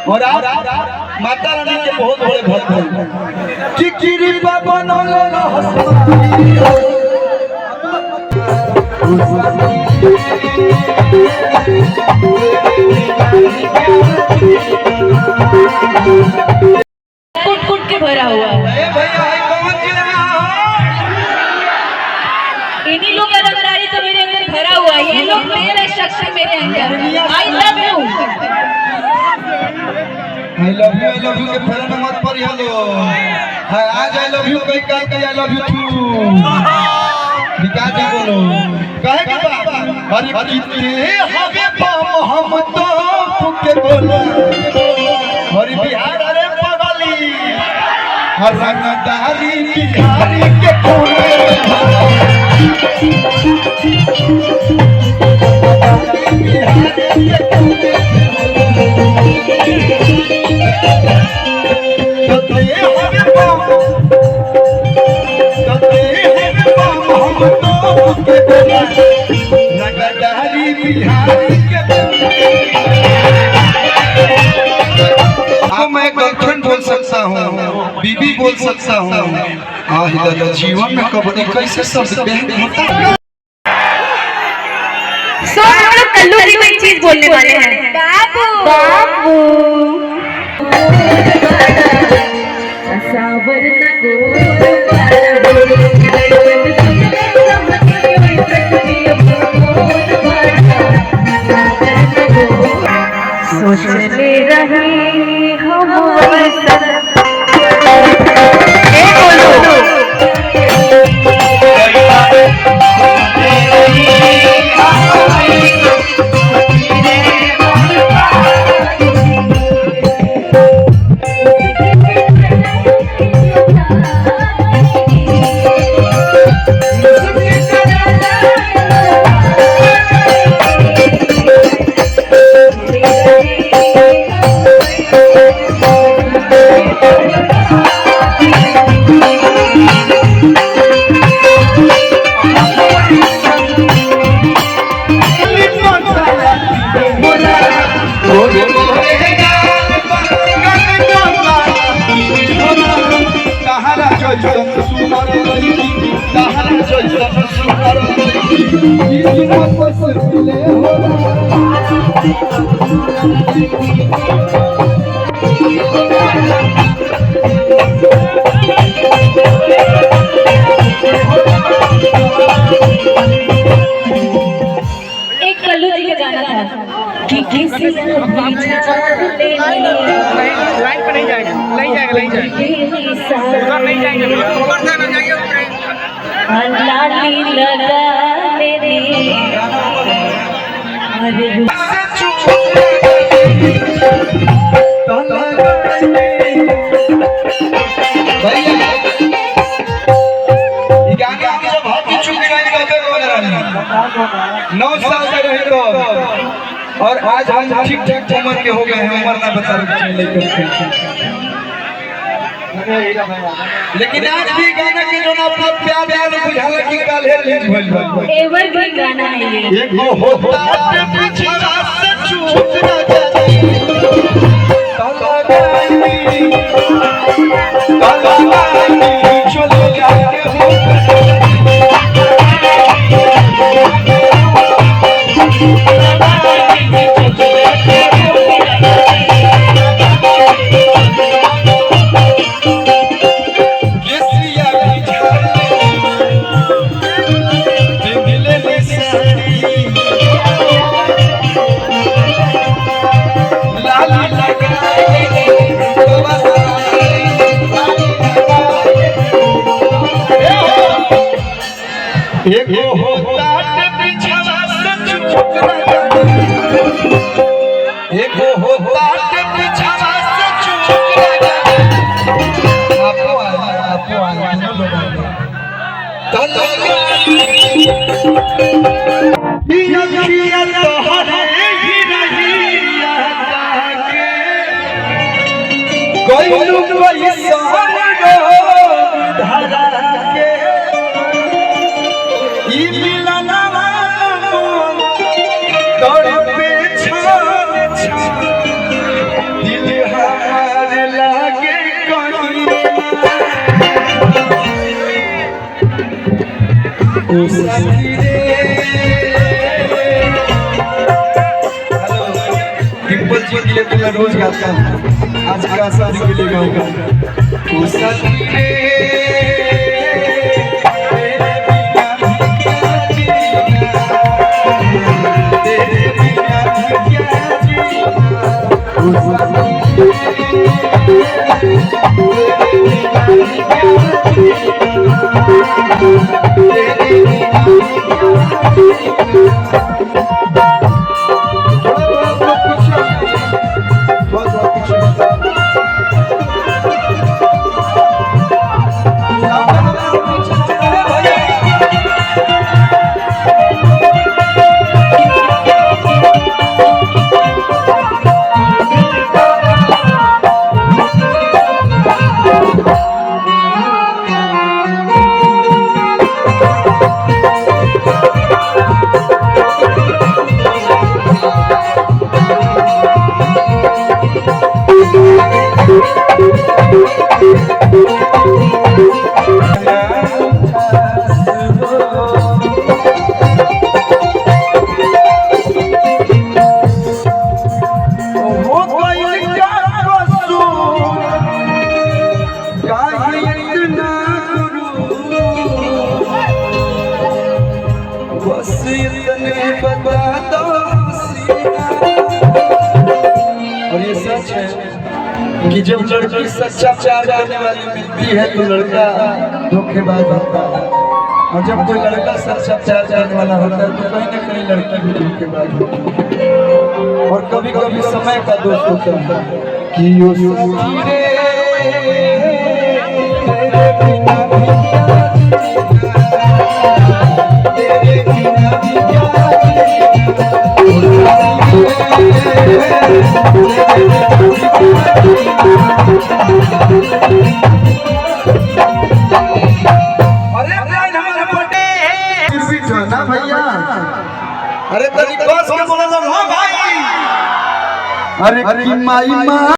और आप माता रानी के बहुत बड़े भक्त हैं। चिकिरी बाबा नौले कुट के भरा हुआ है। इन्हीं लोग का रंगदारी तो मेरे अंदर भरा हुआ है। ये लोग मेरे शक्ति मेरे अंदर। आई लव यू के फेरा में मत पड़ी। हेलो आज आई लव यू कई कई आई लव यू टू विकास जी बोलो कहे के बाबा अरे कितने हवे पाम हम तो के बोलो हरि बिहार अरे पगली हर रंगदारी बिहारी के कोने मैं गर्लफ्रेंड बोल सकता हूँ, बीबी बोल सकता हूँ। जीवन में कबड्डी कैसे शब्द होता है। सो हम लोग कल्लू जी को एक चीज बोलने वाले हैं। बाबू बाबू सोचने रहे हम एक कल्लू जी का गाना था कि किसी लाइन पे नहीं जाएगा नहीं जाएगा नहीं जाएगा उधर नहीं जाएंगे ऊपर से ना जाइए लाली लगा मेरी अरे भैया ये गाना की जब बहुत ही चुकी नहीं गाते बोल 9 साल से रहे तो और आज हम ठीक ठाक उम्र के हो गए हैं। उम्र ना बता लेकर लेकिन आज भी गाना के जो ना अपना प्यार याद बुझाला कि काल है रिलीज भइल बा एवरग्रीन गाना है ये। एक होता है पिछड़ा से छूट ना जाए तलगाई चले जाके हो एक होता है पिछड़ा से छूट ना जाए एक होता है पिछड़ा से छूट ना जाए आपको आया तलगाई पिया तो सखी रे डिम्पल जी के लिए तो मैं रोज गाता हूँ, आज का शादी के लिए गाऊंगा। ओ सखी रे तेरे बिना क्या जीना, ओ सखी कि जब लड़की सच्चा प्यार करने वाली मिलती है तो लड़का धोखेबाज होता है, और जब कोई लड़का सच्चा प्यार करने वाला होता है तो कहीं ना कहीं लड़की भी धोखेबाज होती है। और कभी कभी समय का दोष होता है कि यो सखी रे तेरे बिना भी क्या जीना, तेरे बिना भी क्या जीना भैया। अरे तरीका से बोला ना भाई, अरे की माई माँ